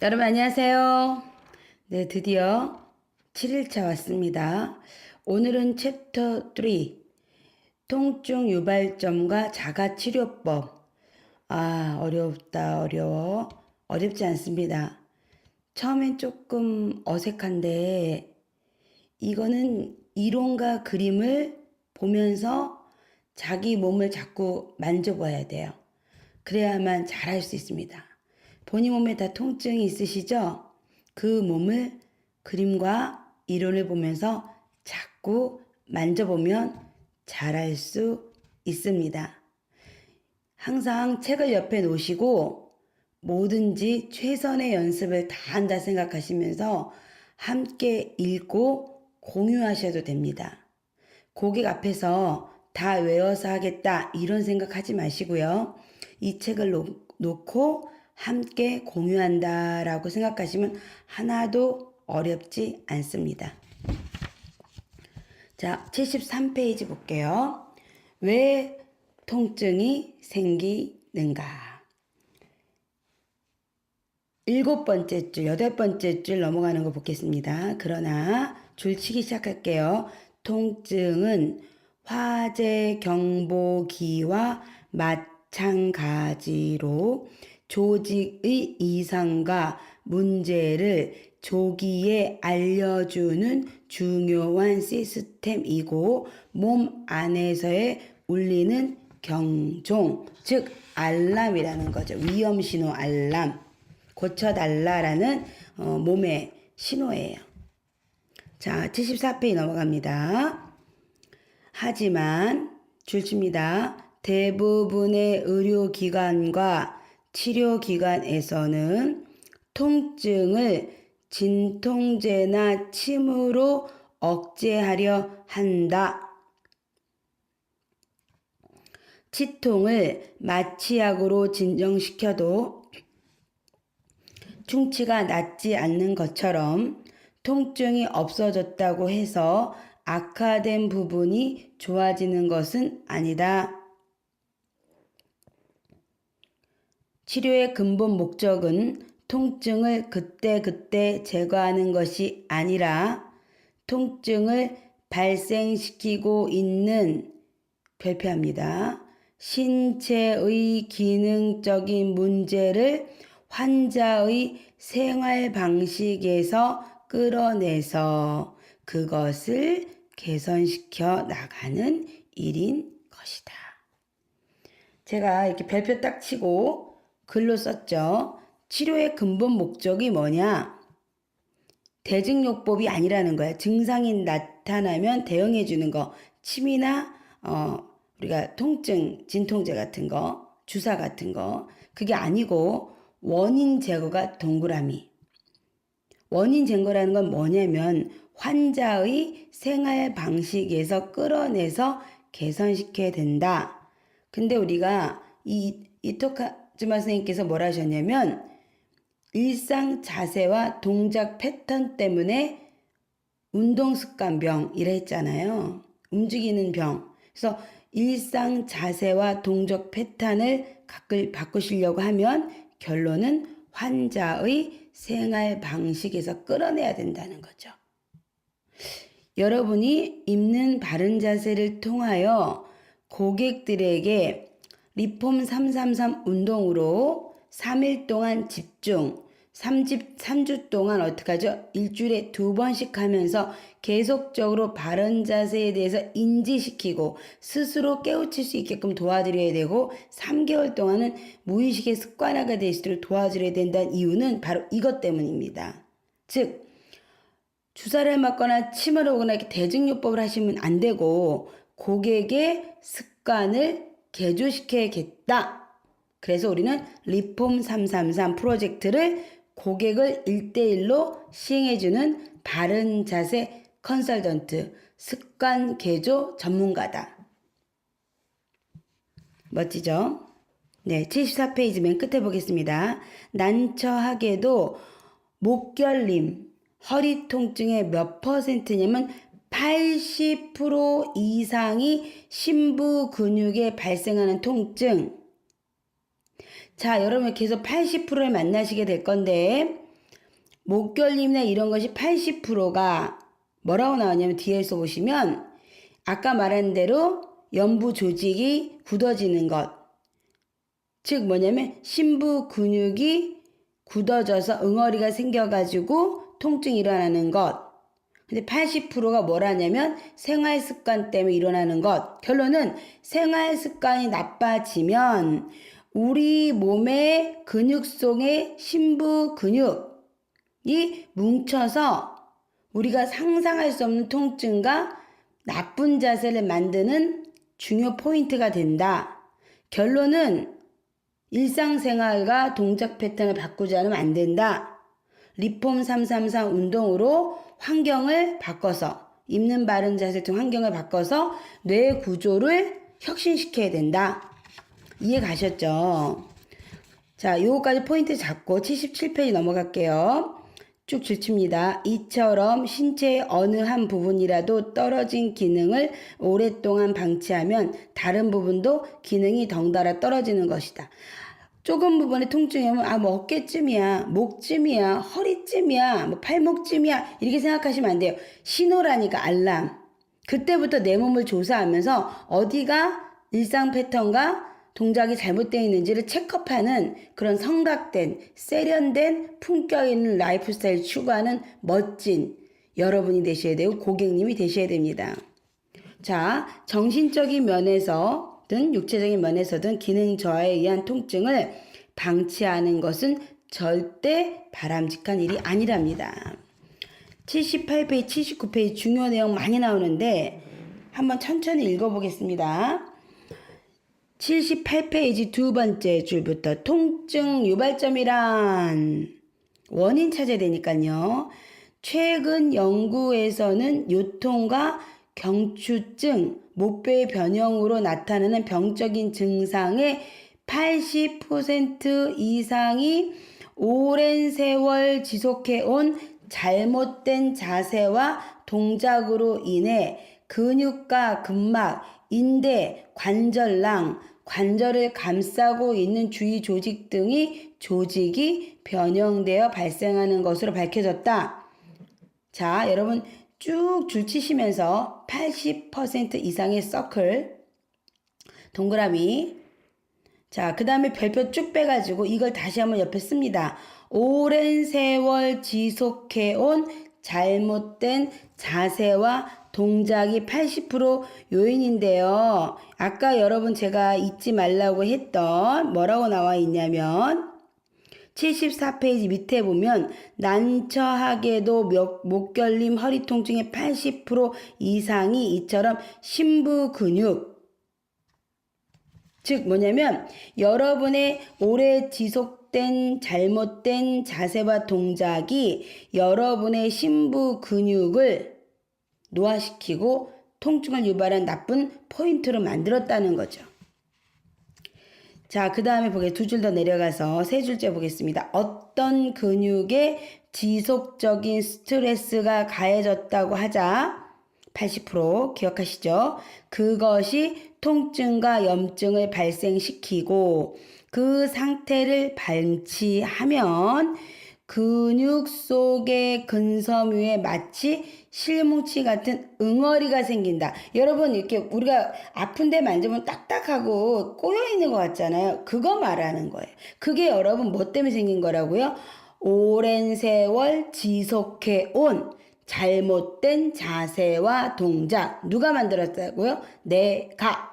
여러분 안녕하세요. 네, 드디어 7일차 왔습니다. 오늘은 챕터 3 통증 유발점과 자가치료법. 어렵다. 어려워. 어렵지 않습니다. 처음엔 조금 어색한데 이거는 이론과 그림을 보면서 자기 몸을 자꾸 만져봐야 돼요. 그래야만 잘할 수 있습니다. 본인 몸에 다 통증이 있으시죠? 그 몸을 그림과 이론을 보면서 자꾸 만져보면 잘할 수 있습니다. 항상 책을 옆에 놓으시고 뭐든지 최선의 연습을 다 한다 생각하시면서 함께 읽고 공유하셔도 됩니다. 고객 앞에서 다 외워서 하겠다 이런 생각하지 마시고요. 이 책을 놓고 함께 공유한다라고 생각하시면 하나도 어렵지 않습니다. 자, 73페이지 볼게요. 왜 통증이 생기는가? 7번째 줄, 8번째 줄 넘어가는 거 보겠습니다. 그러나 줄치기 시작할게요. 통증은 화재 경보기와 마찬가지로 조직의 이상과 문제를 조기에 알려주는 중요한 시스템이고 몸 안에서의 울리는 경종, 즉 알람이라는 거죠. 위험신호 알람, 고쳐달라라는 몸의 신호예요. 자, 74페이지 넘어갑니다. 하지만 줄칩니다. 대부분의 의료기관과 치료기관에서는 통증을 진통제나 침으로 억제하려 한다. 치통을 마취약으로 진정시켜도 충치가 낫지 않는 것처럼 통증이 없어졌다고 해서 악화된 부분이 좋아지는 것은 아니다. 치료의 근본 목적은 통증을 그때그때 제거하는 것이 아니라 통증을 발생시키고 있는 별표합니다. 신체의 기능적인 문제를 환자의 생활 방식에서 끌어내서 그것을 개선시켜 나가는 일인 것이다. 제가 이렇게 별표 딱 치고 글로 썼죠. 치료의 근본 목적이 뭐냐? 대증요법이 아니라는 거야. 증상이 나타나면 대응해 주는 거. 침이나 우리가 통증, 진통제 같은 거, 주사 같은 거. 그게 아니고 원인 제거가 동그라미. 원인 제거라는 건 뭐냐면 환자의 생활 방식에서 끌어내서 개선시켜야 된다. 근데 우리가 이토카즈마 선생님께서 뭐라 하셨냐면 일상 자세와 동작 패턴 때문에 운동습관병이라 했잖아요. 움직이는 병. 그래서 일상 자세와 동작 패턴을 바꾸시려고 하면 결론은 환자의 생활 방식에서 끌어내야 된다는 거죠. 여러분이 입는 바른 자세를 통하여 고객들에게 리폼 333 운동으로 3일 동안 집중, 3주 동안 어떻게 하죠? 일주일에 2번씩 하면서 계속적으로 바른 자세에 대해서 인지시키고 스스로 깨우칠 수 있게끔 도와드려야 되고 3개월 동안은 무의식의 습관화가 될 수 있도록 도와드려야 된다는 이유는 바로 이것 때문입니다. 즉 주사를 맞거나 침을 오거나 이렇게 대증요법을 하시면 안 되고 고객의 습관을 개조시켜야겠다. 그래서 우리는 리폼 333 프로젝트를 고객을 1대1로 시행해주는 바른 자세 컨설턴트, 습관 개조 전문가다. 멋지죠? 네, 74페이지 맨 끝에 보겠습니다. 난처하게도 목결림, 허리 통증의 몇 %냐면 80% 이상이 심부 근육에 발생하는 통증. 자, 여러분 계속 80%를 만나시게 될 건데 목결림이나 이런 것이 80%가 뭐라고 나왔냐면 뒤에서 보시면 아까 말한 대로 연부 조직이 굳어지는 것. 즉 뭐냐면 심부 근육이 굳어져서 응어리가 생겨가지고 통증이 일어나는 것. 근데 80%가 뭐라냐면 생활 습관 때문에 일어나는 것. 결론은 생활 습관이 나빠지면 우리 몸의 근육 속의 심부 근육이 뭉쳐서 우리가 상상할 수 없는 통증과 나쁜 자세를 만드는 중요 포인트가 된다. 결론은 일상생활과 동작 패턴을 바꾸지 않으면 안 된다. 리폼 333 운동으로 환경을 바꿔서 입는 바른 자세 등 환경을 바꿔서 뇌 구조를 혁신시켜야 된다. 이해 가셨죠? 자, 요거까지 포인트 잡고 77페이지 넘어갈게요. 쭉 줄칩니다. 이처럼 신체의 어느 한 부분이라도 떨어진 기능을 오랫동안 방치하면 다른 부분도 기능이 덩달아 떨어지는 것이다. 조금 부분에 통증이 오면 뭐 어깨쯤이야, 목쯤이야, 허리쯤이야, 뭐 팔목쯤이야 이렇게 생각하시면 안 돼요. 신호라니까 알람. 그때부터 내 몸을 조사하면서 어디가 일상 패턴과 동작이 잘못되어 있는지를 체크업하는 그런 성각된 세련된 품격 있는 라이프 스타일 추구하는 멋진 여러분이 되셔야 되고 고객님이 되셔야 됩니다. 자, 정신적인 면에서든 육체적인 면에서든 기능 저하에 의한 통증을 방치하는 것은 절대 바람직한 일이 아니랍니다. 78페이지, 79페이지 중요 내용 많이 나오는데 한번 천천히 읽어보겠습니다. 78페이지 두 번째 줄부터 통증 유발점이란 원인 찾아야 되니까요. 최근 연구에서는 요통과 경추증, 목뼈의 변형으로 나타나는 병적인 증상의 80% 이상이 오랜 세월 지속해온 잘못된 자세와 동작으로 인해 근육과 근막, 인대, 관절낭, 관절을 감싸고 있는 주위 조직 등이 조직이 변형되어 발생하는 것으로 밝혀졌다. 자, 여러분 쭉 줄치시면서 80% 이상의 서클, 동그라미. 자, 그 다음에 별표 쭉 빼가지고 이걸 다시 한번 옆에 씁니다. 오랜 세월 지속해온 잘못된 자세와 동작이 80% 요인인데요. 아까 여러분 제가 잊지 말라고 했던 뭐라고 나와 있냐면 74페이지 밑에 보면 난처하게도 목결림 허리 통증의 80% 이상이 이처럼 심부 근육 즉 뭐냐면 여러분의 오래 지속된 잘못된 자세와 동작이 여러분의 심부 근육을 노화시키고 통증을 유발한 나쁜 포인트로 만들었다는 거죠. 자, 그 다음에 두 줄 더 내려가서 세 줄째 보겠습니다. 어떤 근육에 지속적인 스트레스가 가해졌다고 하자 80% 기억하시죠? 그것이 통증과 염증을 발생시키고 그 상태를 방치하면 근육 속의 근섬유에 마치 실뭉치 같은 응어리가 생긴다. 여러분 이렇게 우리가 아픈데 만지면 딱딱하고 꼬여있는 것 같잖아요. 그거 말하는 거예요. 그게 여러분 뭐 때문에 생긴 거라고요? 오랜 세월 지속해온 잘못된 자세와 동작. 누가 만들었다고요? 내가.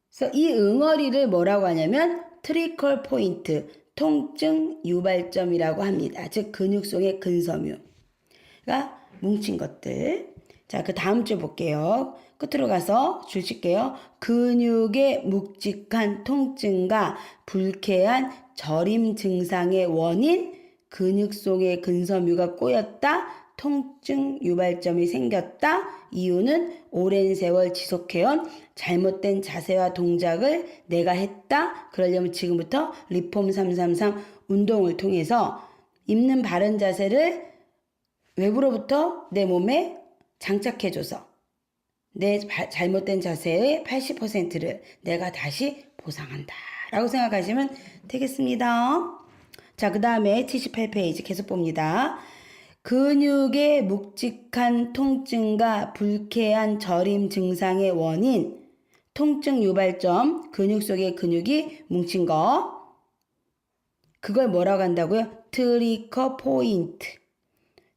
그래서 이 응어리를 뭐라고 하냐면 트리컬 포인트, 통증 유발점이라고 합니다. 즉 근육 속의 근섬유가 뭉친 것들. 자, 그 다음 줄 볼게요. 끝으로 가서 줄 칠게요. 근육의 묵직한 통증과 불쾌한 저림 증상의 원인, 근육 속의 근섬유가 꼬였다, 통증 유발점이 생겼다. 이유는 오랜 세월 지속해온 잘못된 자세와 동작을 내가 했다. 그러려면 지금부터 리폼 333 운동을 통해서 입는 바른 자세를 외부로부터 내 몸에 장착해줘서 내 잘못된 자세의 80%를 내가 다시 보상한다 라고 생각하시면 되겠습니다. 자, 그 다음에 78페이지 계속 봅니다. 근육의 묵직한 통증과 불쾌한 저림 증상의 원인, 통증 유발점, 근육 속의 근육이 뭉친 거. 그걸 뭐라고 한다고요? 트리거 포인트.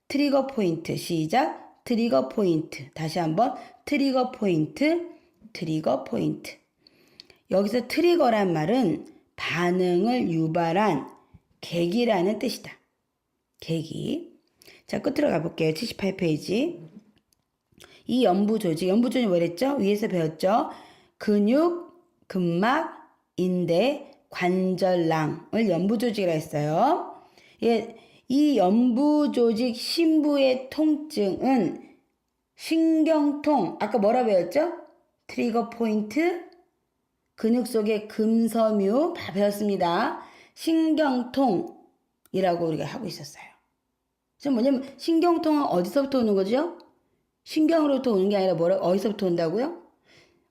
트리거 포인트. 시작. 트리거 포인트. 다시 한번. 트리거 포인트. 트리거 포인트. 여기서 트리거란 말은 반응을 유발한 계기라는 뜻이다. 계기. 자, 끝으로 가볼게요. 78페이지. 이 연부 조직 뭐랬죠? 위에서 배웠죠? 근육, 근막, 인대, 관절낭을 연부 조직이라 했어요. 예, 이 연부 조직 심부의 통증은 신경통, 아까 뭐라 배웠죠? 트리거 포인트, 근육 속의 금섬유 다 배웠습니다. 신경통이라고 우리가 하고 있었어요. 그래서 뭐냐면 신경통은 어디서부터 오는 거죠? 신경으로부터 오는 게 아니라 어디서부터 온다고요?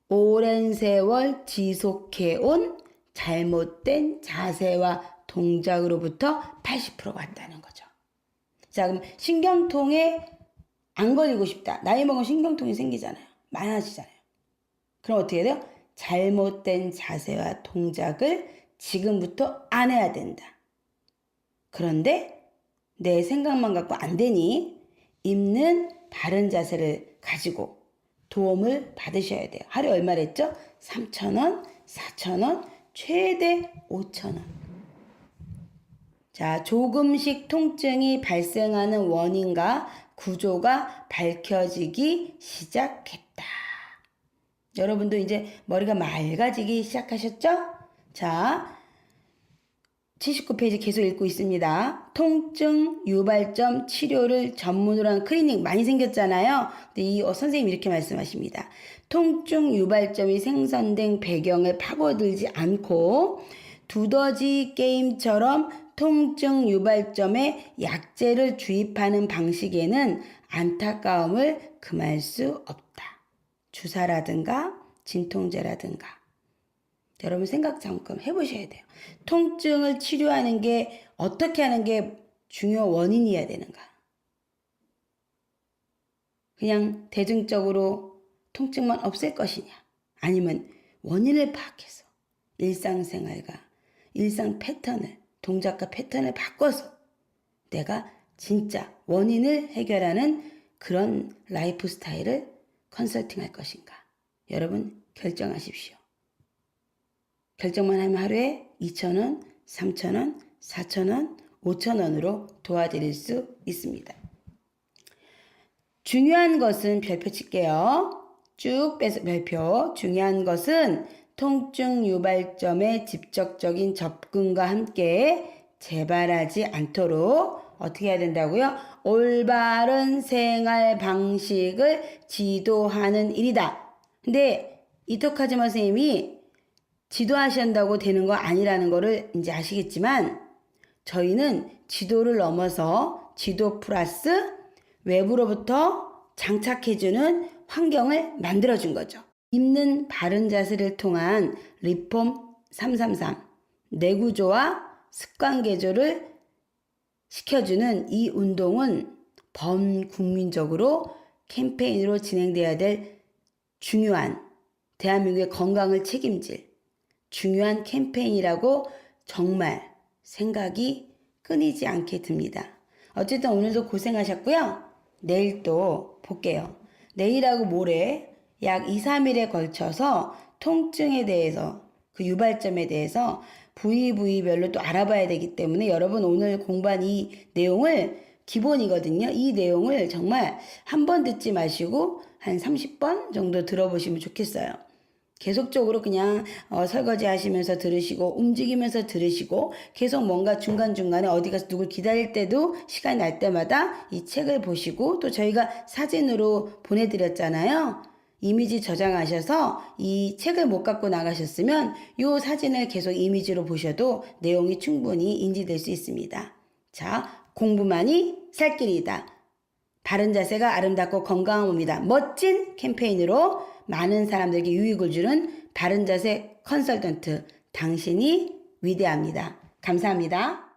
오랜 세월 지속해온 잘못된 자세와 동작으로부터 80%가 왔다는 거죠. 자, 그럼 신경통에 안 걸리고 싶다. 나이 먹으면 신경통이 생기잖아요. 많아지잖아요. 그럼 어떻게 돼요? 잘못된 자세와 동작을 지금부터 안 해야 된다. 그런데 내 생각만 갖고 안 되니 있는 바른 자세를 가지고 도움을 받으셔야 돼요. 하루에 얼마를 했죠? 3,000원, 4,000원, 최대 5,000원. 자, 조금씩 통증이 발생하는 원인과 구조가 밝혀지기 시작했다. 여러분도 이제 머리가 맑아지기 시작하셨죠? 자, 79페이지 계속 읽고 있습니다. 통증 유발점 치료를 전문으로 한 클리닉 많이 생겼잖아요. 근데 이 선생님이 이렇게 말씀하십니다. 통증 유발점이 생성된 배경을 파고들지 않고 두더지 게임처럼 통증 유발점에 약제를 주입하는 방식에는 안타까움을 금할 수 없다. 주사라든가 진통제라든가. 여러분 생각 잠깐 해보셔야 돼요. 통증을 치료하는 게 어떻게 하는 게 중요 원인이어야 되는가? 그냥 대중적으로 통증만 없앨 것이냐? 아니면 원인을 파악해서 일상생활과 일상 패턴을, 동작과 패턴을 바꿔서 내가 진짜 원인을 해결하는 그런 라이프 스타일을 컨설팅 할 것인가? 여러분 결정하십시오. 결정만 하면 하루에 2,000원, 3,000원, 4,000원, 5,000원으로 도와드릴 수 있습니다. 중요한 것은 별표 칠게요. 쭉 빼서 별표. 중요한 것은 통증 유발점의 직접적인 접근과 함께 재발하지 않도록 어떻게 해야 된다고요? 올바른 생활 방식을 지도하는 일이다. 근데 이토카즈마 선생님이 지도하신다고 되는 거 아니라는 거를 이제 아시겠지만 저희는 지도를 넘어서 지도 플러스 외부로부터 장착해주는 환경을 만들어준 거죠. 입는 바른 자세를 통한 리폼 333 뇌구조와 습관 개조를 시켜주는 이 운동은 범국민적으로 캠페인으로 진행돼야 될 중요한 대한민국의 건강을 책임질 중요한 캠페인이라고 정말 생각이 끊이지 않게 듭니다. 어쨌든 오늘도 고생하셨고요. 내일 또 볼게요. 내일하고 모레 약 2, 3일에 걸쳐서 통증에 대해서 그 유발점에 대해서 부위별로 또 알아봐야 되기 때문에 여러분 오늘 공부한 이 내용을 기본이거든요. 이 내용을 정말 한 번 듣지 마시고 한 30번 정도 들어보시면 좋겠어요. 계속적으로 그냥 설거지 하시면서 들으시고 움직이면서 들으시고 계속 뭔가 중간중간에 어디 가서 누굴 기다릴 때도 시간이 날 때마다 이 책을 보시고 또 저희가 사진으로 보내드렸잖아요. 이미지 저장하셔서 이 책을 못 갖고 나가셨으면 이 사진을 계속 이미지로 보셔도 내용이 충분히 인지될 수 있습니다. 자, 공부만이 살 길이다. 바른 자세가 아름답고 건강한 몸이다. 멋진 캠페인으로 많은 사람들에게 유익을 주는 바른 자세 컨설턴트 당신이 위대합니다. 감사합니다.